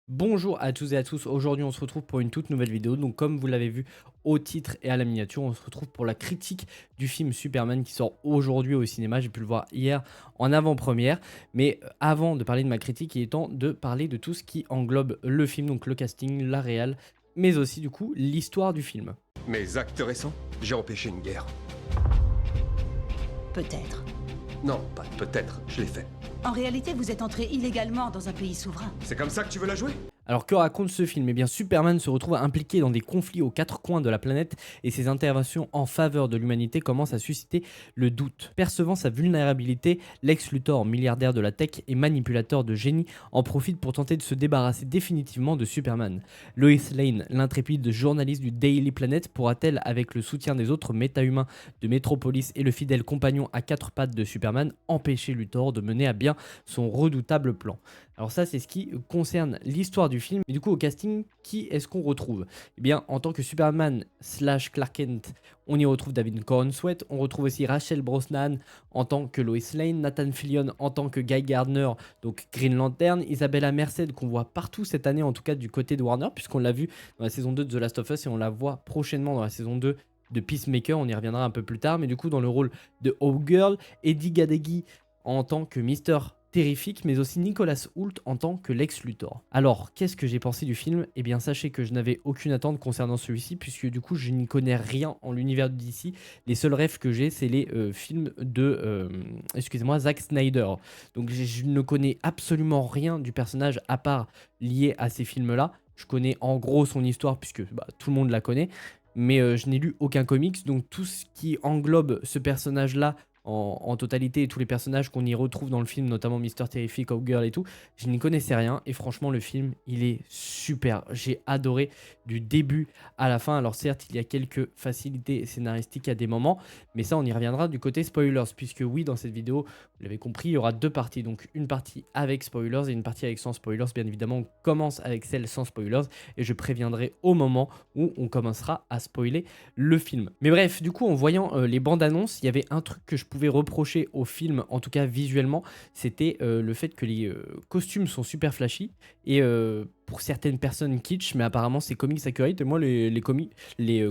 Bonjour à tous et à tous, aujourd'hui on se retrouve pour une toute nouvelle vidéo, donc comme vous l'avez vu au titre et à la miniature, on se retrouve pour la critique du film Superman qui sort aujourd'hui au cinéma, j'ai pu le voir hier en avant-première, mais avant de parler de ma critique, il est temps de parler de tout ce qui englobe le film, donc le casting, la réal, mais aussi du coup l'histoire du film. Mes actes récents, j'ai empêché une guerre. Peut-être. Non, pas peut-être, je l'ai fait. En réalité, vous êtes entré illégalement dans un pays souverain. C'est comme ça que tu veux la jouer? Alors que raconte ce film? Eh bien Superman se retrouve impliqué dans des conflits aux quatre coins de la planète et ses interventions en faveur de l'humanité commencent à susciter le doute. Percevant sa vulnérabilité, Lex Luthor, milliardaire de la tech et manipulateur de génie, en profite pour tenter de se débarrasser définitivement de Superman. Lois Lane, l'intrépide journaliste du Daily Planet, pourra-t-elle, avec le soutien des autres méta-humains de Metropolis et le fidèle compagnon à quatre pattes de Superman, empêcher Luthor de mener à bien son redoutable plan? Alors ça, c'est ce qui concerne l'histoire du film. Et du coup, au casting, qui est-ce qu'on retrouve? Eh bien, en tant que Superman slash Clark Kent, on y retrouve David Corenswet. On retrouve aussi Rachel Brosnan en tant que Lois Lane, Nathan Fillion en tant que Guy Gardner, donc Green Lantern, Isabella Merced qu'on voit partout cette année, en tout cas du côté de Warner, puisqu'on l'a vu dans la saison 2 de The Last of Us et on la voit prochainement dans la saison 2 de Peacemaker. On y reviendra un peu plus tard, mais du coup, dans le rôle de Hawkgirl, Eddie Gadegi en tant que Mister Terrifique, mais aussi Nicolas Hoult en tant que Lex Luthor. Alors, qu'est-ce que j'ai pensé du film? Eh bien, sachez que je n'avais aucune attente concernant celui-ci, puisque du coup, je n'y connais rien en l'univers de DC. Les seuls rêves que j'ai, c'est les films de, excusez-moi, Zack Snyder. Donc, je ne connais absolument rien du personnage à part lié à ces films-là. Je connais en gros son histoire, puisque tout le monde la connaît, mais je n'ai lu aucun comics, donc tout ce qui englobe ce personnage-là en totalité et tous les personnages qu'on y retrouve dans le film, notamment Mister Terrific, Hawkgirl et tout, je n'y connaissais rien et franchement le film il est super, j'ai adoré du début à la fin. Alors certes il y a quelques facilités scénaristiques à des moments, mais ça on y reviendra du côté spoilers, puisque oui dans cette vidéo, vous l'avez compris, il y aura deux parties, donc une partie avec spoilers et une partie avec sans spoilers. Bien évidemment on commence avec celle sans spoilers et je préviendrai au moment où on commencera à spoiler le film. Mais bref, du coup en voyant les bandes annonces, il y avait un truc que je pouvais reprocher au film, en tout cas visuellement, c'était le fait que les costumes sont super flashy et pour certaines personnes kitsch, mais apparemment c'est comics accurate. Et moi les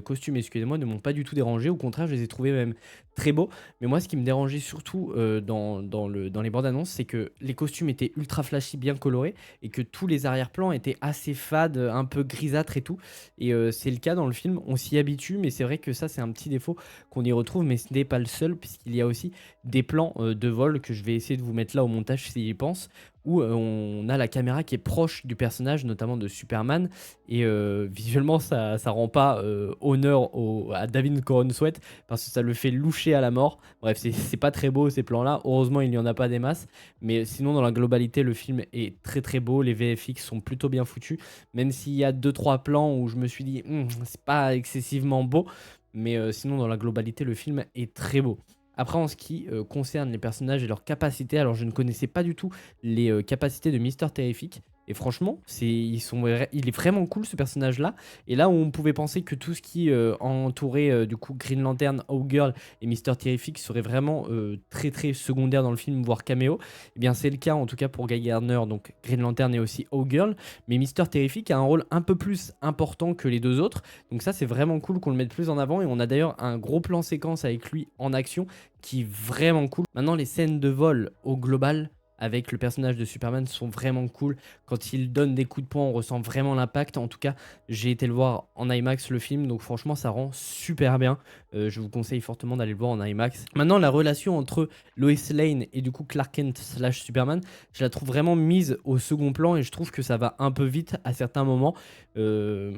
costumes, excusez-moi, ne m'ont pas du tout dérangé, au contraire je les ai trouvés même très beaux. Mais moi ce qui me dérangeait surtout dans les bandes annonces, c'est que les costumes étaient ultra flashy, bien colorés, et que tous les arrière-plans étaient assez fades, un peu grisâtres et tout. Et c'est le cas dans le film, on s'y habitue, mais c'est vrai que ça c'est un petit défaut qu'on y retrouve, mais ce n'est pas le seul, puisqu'il y a aussi des plans de vol que je vais essayer de vous mettre là au montage si j'y pense, où on a la caméra qui est proche du personnage, notamment de Superman, et visuellement ça rend pas honneur à David Corenswet, parce que ça le fait loucher à la mort. Bref, c'est pas très beau ces plans-là, heureusement il n'y en a pas des masses, mais sinon dans la globalité le film est très très beau, les VFX sont plutôt bien foutus, même s'il y a 2-3 plans où je me suis dit c'est pas excessivement beau, mais sinon dans la globalité le film est très beau. Après, en ce qui concerne les personnages et leurs capacités, alors je ne connaissais pas du tout les capacités de Mister Terrific. Et franchement, il est vraiment cool ce personnage-là. Et là où on pouvait penser que tout ce qui entourait du coup Green Lantern, Hawkgirl et Mister Terrific serait vraiment très très secondaire dans le film, voire caméo, eh bien c'est le cas en tout cas pour Guy Gardner, donc Green Lantern et aussi Hawkgirl. Mais Mister Terrific a un rôle un peu plus important que les deux autres. Donc ça c'est vraiment cool qu'on le mette plus en avant. Et on a d'ailleurs un gros plan séquence avec lui en action qui est vraiment cool. Maintenant, les scènes de vol au global avec le personnage de Superman sont vraiment cool. Quand il donne des coups de poing, on ressent vraiment l'impact. En tout cas, j'ai été le voir en IMAX le film, donc franchement, ça rend super bien. Je vous conseille fortement d'aller le voir en IMAX. Maintenant, la relation entre Lois Lane et du coup Clark Kent slash Superman, je la trouve vraiment mise au second plan et je trouve que ça va un peu vite à certains moments. Je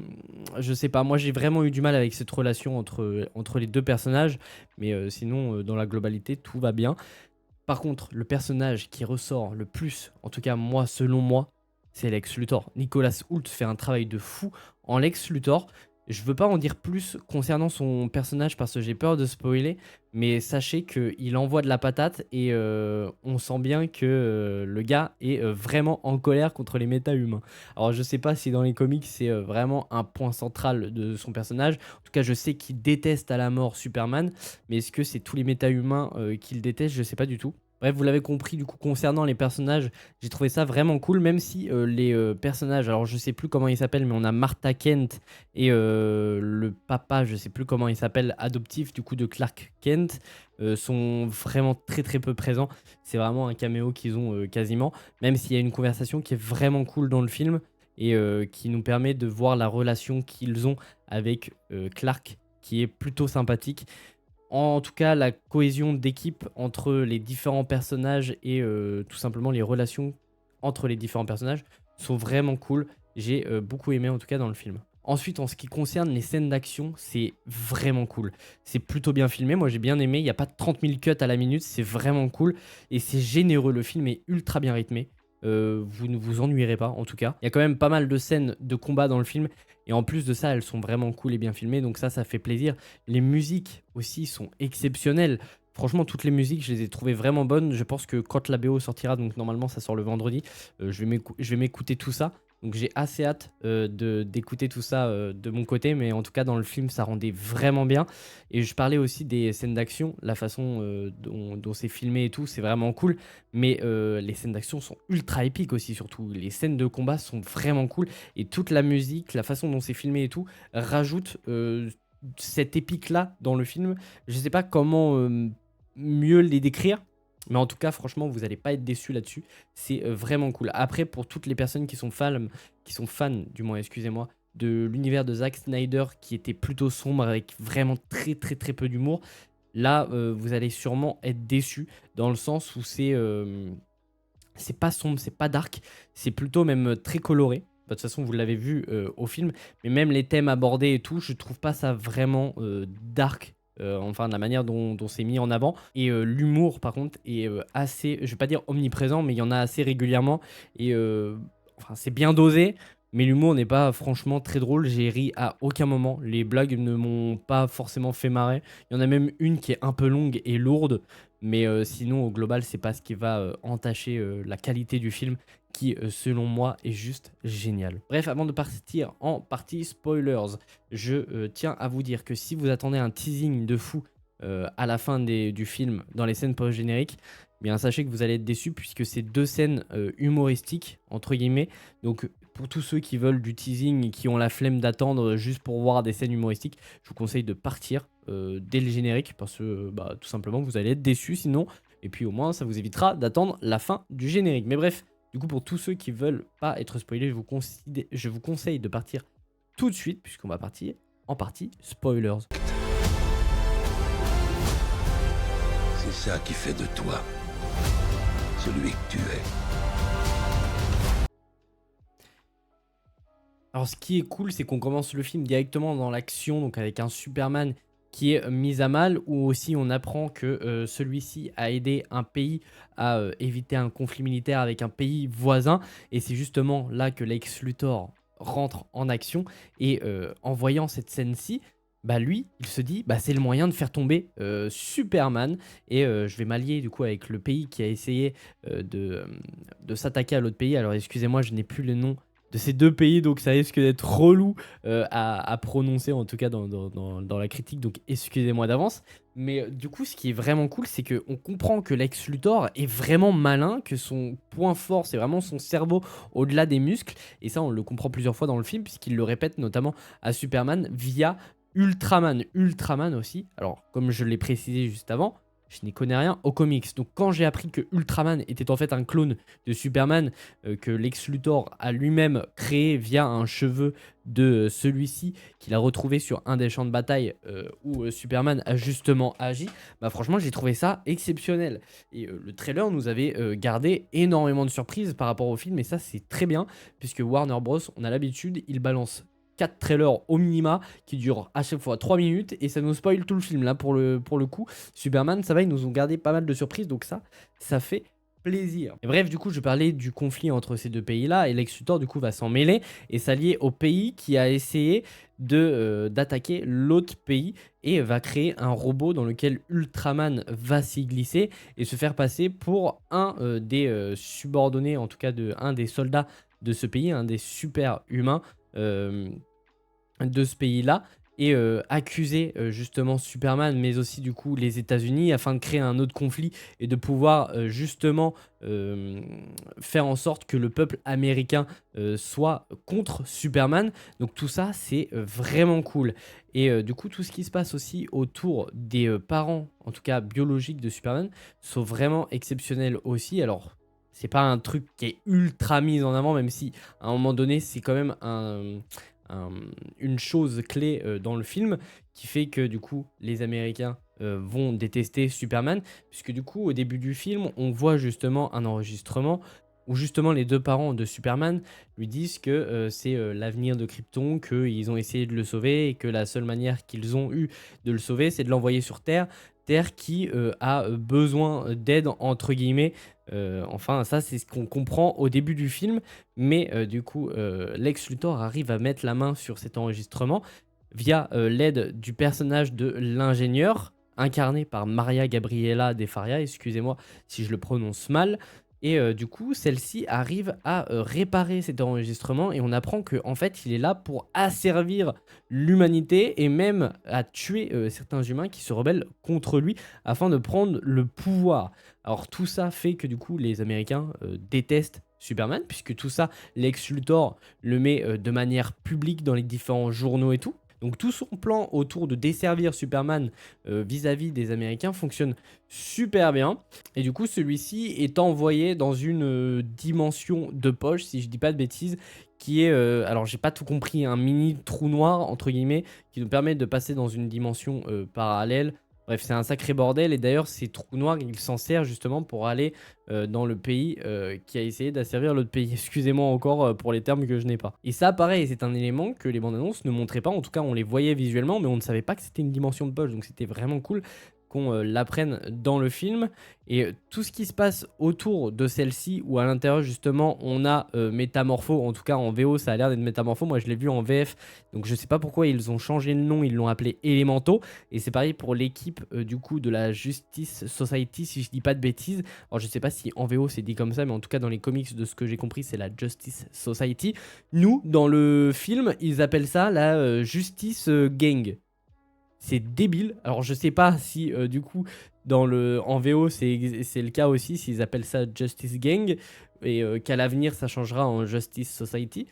sais pas, moi j'ai vraiment eu du mal avec cette relation entre les deux personnages, mais sinon, dans la globalité, tout va bien. Par contre, le personnage qui ressort le plus, en tout cas moi, selon moi, c'est Lex Luthor. Nicolas Hoult fait un travail de fou en Lex Luthor. Je veux pas en dire plus concernant son personnage parce que j'ai peur de spoiler, mais sachez qu'il envoie de la patate et on sent bien que le gars est vraiment en colère contre les méta-humains. Alors je sais pas si dans les comics c'est vraiment un point central de son personnage. En tout cas je sais qu'il déteste à la mort Superman, mais est-ce que c'est tous les méta-humains qu'il déteste? Je sais pas du tout. Bref, vous l'avez compris, du coup, concernant les personnages, j'ai trouvé ça vraiment cool, même si les personnages, alors je sais plus comment ils s'appellent, mais on a Martha Kent et le papa, je sais plus comment il s'appelle, adoptif du coup de Clark Kent, sont vraiment très très peu présents. C'est vraiment un caméo qu'ils ont quasiment, même s'il y a une conversation qui est vraiment cool dans le film et qui nous permet de voir la relation qu'ils ont avec Clark, qui est plutôt sympathique. En tout cas, la cohésion d'équipe entre les différents personnages et tout simplement les relations entre les différents personnages sont vraiment cool. J'ai beaucoup aimé en tout cas dans le film. Ensuite, en ce qui concerne les scènes d'action, c'est vraiment cool. C'est plutôt bien filmé, moi j'ai bien aimé. Il n'y a pas 30 000 cuts à la minute, c'est vraiment cool. Et c'est généreux, le film est ultra bien rythmé. Vous ne vous ennuierez pas en tout cas. Il y a quand même pas mal de scènes de combat dans le film. Et en plus de ça, elles sont vraiment cool et bien filmées. Donc ça fait plaisir. Les musiques aussi sont exceptionnelles. Franchement, toutes les musiques, je les ai trouvées vraiment bonnes. Je pense que quand la BO sortira, donc normalement ça sort le vendredi, je vais m'écouter tout ça. Donc j'ai assez hâte d'écouter tout ça de mon côté. Mais en tout cas, dans le film, ça rendait vraiment bien. Et je parlais aussi des scènes d'action, la façon dont c'est filmé et tout, c'est vraiment cool. Mais les scènes d'action sont ultra épiques aussi, surtout. Les scènes de combat sont vraiment cool. Et toute la musique, la façon dont c'est filmé et tout, rajoute cette épique-là dans le film. Je sais pas comment mieux les décrire. Mais en tout cas, franchement, vous n'allez pas être déçus là-dessus. C'est vraiment cool. Après, pour toutes les personnes qui sont fans, du moins, excusez-moi, de l'univers de Zack Snyder, qui était plutôt sombre, avec vraiment très très très peu d'humour, là, vous allez sûrement être déçus, dans le sens où c'est pas sombre, c'est pas dark, c'est plutôt même très coloré. De toute façon, vous l'avez vu au film, mais même les thèmes abordés et tout, je trouve pas ça vraiment dark. Enfin, de la manière dont c'est mis en avant. Et l'humour, par contre, est assez, je vais pas dire omniprésent, mais il y en a assez régulièrement. Et enfin, c'est bien dosé, mais l'humour n'est pas franchement très drôle. J'ai ri à aucun moment. Les blagues ne m'ont pas forcément fait marrer. Il y en a même une qui est un peu longue et lourde. Mais sinon, au global, c'est pas ce qui va entacher la qualité du film, qui, selon moi, est juste génial. Bref, avant de partir en partie spoilers, je tiens à vous dire que si vous attendez un teasing de fou à la fin du film, dans les scènes post-génériques, eh bien sachez que vous allez être déçus, puisque c'est deux scènes humoristiques, entre guillemets. Donc, pour tous ceux qui veulent du teasing et qui ont la flemme d'attendre juste pour voir des scènes humoristiques, je vous conseille de partir dès le générique, parce que bah, tout simplement vous allez être déçus sinon, et puis au moins ça vous évitera d'attendre la fin du générique. Mais bref, du coup pour tous ceux qui veulent pas être spoilés, je vous conseille de partir tout de suite, puisqu'on va partir en partie spoilers. C'est ça qui fait de toi celui que tu es. Alors ce qui est cool, c'est qu'on commence le film directement dans l'action, donc avec un Superman qui est mis à mal, où aussi on apprend que celui-ci a aidé un pays à éviter un conflit militaire avec un pays voisin, et c'est justement là que Lex Luthor rentre en action, et en voyant cette scène-ci, bah lui, il se dit, bah c'est le moyen de faire tomber Superman, et je vais m'allier du coup avec le pays qui a essayé de s'attaquer à l'autre pays. Alors excusez-moi, je n'ai plus le nom de ces deux pays, donc ça risque d'être relou à prononcer, en tout cas dans la critique, donc excusez-moi d'avance. Mais du coup, ce qui est vraiment cool, c'est qu'on comprend que Lex Luthor est vraiment malin, que son point fort, c'est vraiment son cerveau au-delà des muscles, et ça, on le comprend plusieurs fois dans le film, puisqu'il le répète notamment à Superman via Ultraman. Ultraman aussi, alors comme je l'ai précisé juste avant, je n'y connais rien aux comics. Donc quand j'ai appris que Ultraman était en fait un clone de Superman, que Lex Luthor a lui-même créé via un cheveu de celui-ci, qu'il a retrouvé sur un des champs de bataille où Superman a justement agi, bah franchement j'ai trouvé ça exceptionnel. Et le trailer nous avait gardé énormément de surprises par rapport au film, et ça c'est très bien, puisque Warner Bros, on a l'habitude, il balance 4 trailers au minima qui durent à chaque fois 3 minutes, et ça nous spoil tout le film. Là pour le coup, Superman, ça va, ils nous ont gardé pas mal de surprises, donc ça fait plaisir. Et bref, du coup, je parlais du conflit entre ces deux pays-là, et Lex Luthor, du coup, va s'en mêler et s'allier au pays qui a essayé d'attaquer l'autre pays, et va créer un robot dans lequel Ultraman va s'y glisser et se faire passer pour un des subordonnés, en tout cas un des soldats de ce pays, un des super humains de ce pays-là. et accuser justement Superman, mais aussi du coup les États-Unis, afin de créer un autre conflit et de pouvoir justement faire en sorte que le peuple américain soit contre Superman. Donc tout ça, c'est vraiment cool. Et du coup, tout ce qui se passe aussi autour des parents, en tout cas biologiques de Superman, sont vraiment exceptionnels aussi. Alors, c'est pas un truc qui est ultra mis en avant, même si à un moment donné, c'est quand même un- une chose clé dans le film qui fait que du coup, les Américains vont détester Superman, puisque du coup, au début du film, on voit justement un enregistrement où justement les deux parents de Superman lui disent que c'est l'avenir de Krypton, qu'ils ont essayé de le sauver et que la seule manière qu'ils ont eu de le sauver, c'est de l'envoyer sur Terre. Terre qui a besoin d'aide, entre guillemets. Enfin, ça, c'est ce qu'on comprend au début du film. Mais du coup, Lex Luthor arrive à mettre la main sur cet enregistrement via l'aide du personnage de l'ingénieur, incarné par Maria Gabriela De Faria, excusez-moi si je le prononce mal. Et du coup, celle-ci arrive à réparer cet enregistrement et on apprend qu'en fait, il est là pour asservir l'humanité et même à tuer certains humains qui se rebellent contre lui afin de prendre le pouvoir. Alors tout ça fait que du coup, les Américains détestent Superman, puisque tout ça, Lex Luthor le met de manière publique dans les différents journaux et tout. Donc tout son plan autour de desservir Superman vis-à-vis des Américains fonctionne super bien. Et du coup, celui-ci est envoyé dans une dimension de poche, si je dis pas de bêtises, qui est, alors j'ai pas tout compris, un mini trou noir, entre guillemets, qui nous permet de passer dans une dimension parallèle. Bref, c'est un sacré bordel. Et d'ailleurs, ces trous noirs, il s'en sert justement pour aller dans le pays qui a essayé d'asservir l'autre pays. Excusez-moi encore pour les termes que je n'ai pas. Et ça, pareil, c'est un élément que les bandes annonces ne montraient pas. En tout cas, on les voyait visuellement, mais on ne savait pas que c'était une dimension de poche. Donc c'était vraiment cool qu'on l'apprenne dans le film. Et tout ce qui se passe autour de celle-ci, où à l'intérieur justement on a Métamorpho, en tout cas en VO ça a l'air d'être Métamorpho, moi je l'ai vu en VF, donc je sais pas pourquoi ils ont changé le nom, ils l'ont appelé Elemental. Et c'est pareil pour l'équipe du coup de la Justice Society, si je dis pas de bêtises. Alors je sais pas si en VO c'est dit comme ça, mais en tout cas dans les comics, de ce que j'ai compris, c'est la Justice Society. Nous, dans le film, ils appellent ça la Justice Gang. C'est débile. Alors je sais pas si du coup en VO c'est le cas aussi, s'ils appellent ça Justice Gang et qu'à l'avenir ça changera en Justice Society,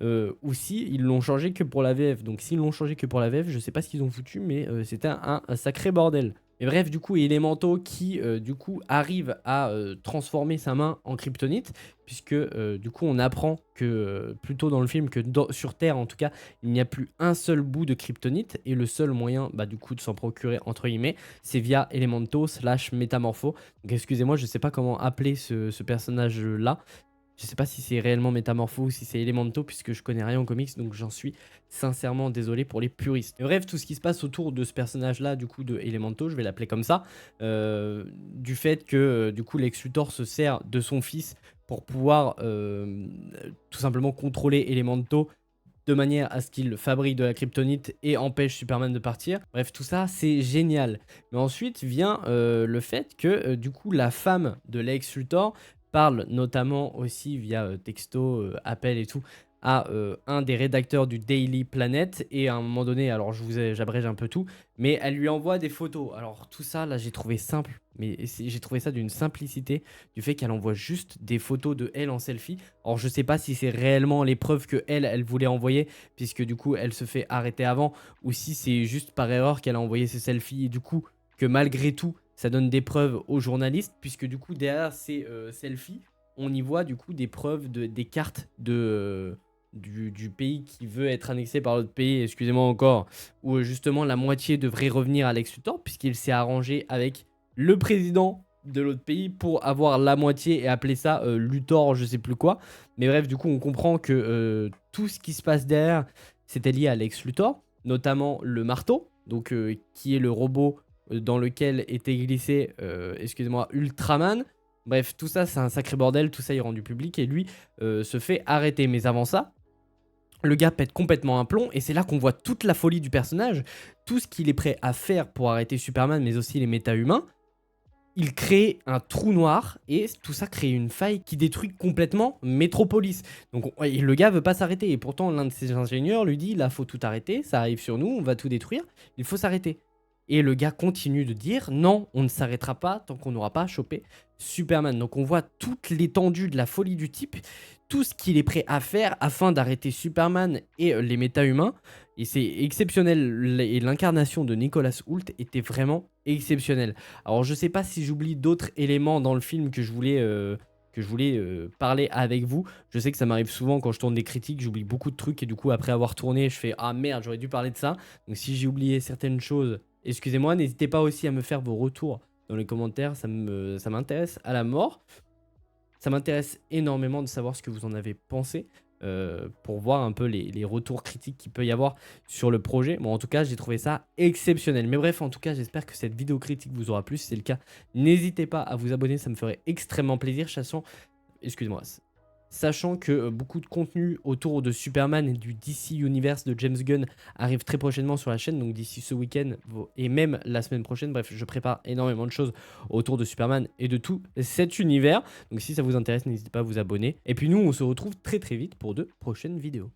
ou si ils l'ont changé que pour la VF. Donc s'ils l'ont changé que pour la VF, je sais pas ce qu'ils ont foutu, mais c'était un sacré bordel. Et bref, du coup, Elemental qui, du coup, arrive à transformer sa main en kryptonite, puisque, du coup, on apprend que, plutôt dans le film, que sur Terre, en tout cas, il n'y a plus un seul bout de kryptonite, et le seul moyen, bah, du coup, de s'en procurer, entre guillemets, c'est via Elemental / Métamorpho. Donc, excusez-moi, je sais pas comment appeler ce personnage-là. Je sais pas si c'est réellement Métamorpho ou si c'est Elemento, puisque je connais rien en comics, donc j'en suis sincèrement désolé pour les puristes. Et bref, tout ce qui se passe autour de ce personnage-là, du coup, de Elemento, je vais l'appeler comme ça, du fait que, du coup, Lex Luthor se sert de son fils pour pouvoir tout simplement contrôler Elemento de manière à ce qu'il fabrique de la kryptonite et empêche Superman de partir. Bref, tout ça, c'est génial. Mais ensuite vient le fait que, du coup, la femme de Lex Luthor parle notamment aussi via texto, appel et tout, à un des rédacteurs du Daily Planet, et à un moment donné, alors j'abrège un peu tout, mais elle lui envoie des photos. Alors tout ça, là, j'ai trouvé simple, mais j'ai trouvé ça d'une simplicité, du fait qu'elle envoie juste des photos de elle en selfie. Alors je sais pas si c'est réellement les preuves que elle voulait envoyer, puisque du coup, elle se fait arrêter avant, ou si c'est juste par erreur qu'elle a envoyé ces selfies, et du coup, que malgré tout, ça donne des preuves aux journalistes, puisque du coup, derrière ces selfies, on y voit du coup des preuves des cartes du pays qui veut être annexé par l'autre pays, excusez-moi encore, où justement la moitié devrait revenir à Lex Luthor, puisqu'il s'est arrangé avec le président de l'autre pays pour avoir la moitié et appeler ça Luthor, je sais plus quoi. Mais bref, du coup, on comprend que tout ce qui se passe derrière, c'était lié à Lex Luthor, notamment le marteau, donc qui est le robot dans lequel était glissé, excusez-moi, Ultraman. Bref, tout ça, c'est un sacré bordel, tout ça est rendu public, et lui se fait arrêter. Mais avant ça, le gars pète complètement un plomb, et c'est là qu'on voit toute la folie du personnage, tout ce qu'il est prêt à faire pour arrêter Superman, mais aussi les méta-humains. il crée un trou noir et tout ça crée une faille qui détruit complètement Metropolis. Donc le gars veut pas s'arrêter et pourtant l'un de ses ingénieurs lui dit là faut tout arrêter, ça arrive sur nous, on va tout détruire, il faut s'arrêter. Et le gars continue de dire non, on ne s'arrêtera pas tant qu'on n'aura pas chopé Superman. Donc on voit toute l'étendue de la folie du type, tout ce qu'il est prêt à faire afin d'arrêter Superman et les méta-humains. Et c'est exceptionnel. Et l'incarnation de Nicolas Hoult était vraiment exceptionnelle. Alors je sais pas si j'oublie d'autres éléments dans le film que je voulais parler avec vous. Je sais que ça m'arrive souvent quand je tourne des critiques, j'oublie beaucoup de trucs et du coup après avoir tourné, je fais ah merde, j'aurais dû parler de ça. Donc si j'ai oublié certaines choses, excusez-moi, n'hésitez pas aussi à me faire vos retours dans les commentaires, ça m'intéresse à la mort. Ça m'intéresse énormément de savoir ce que vous en avez pensé pour voir un peu les retours critiques qu'il peut y avoir sur le projet. Bon, en tout cas, j'ai trouvé ça exceptionnel. Mais bref, en tout cas, j'espère que cette vidéo critique vous aura plu. Si c'est le cas, n'hésitez pas à vous abonner, ça me ferait extrêmement plaisir. Sachant que beaucoup de contenu autour de Superman et du DC Universe de James Gunn arrive très prochainement sur la chaîne, donc d'ici ce week-end et même la semaine prochaine. Bref, je prépare énormément de choses autour de Superman et de tout cet univers. Donc si ça vous intéresse, n'hésitez pas à vous abonner. Et puis nous, on se retrouve très vite pour de prochaines vidéos.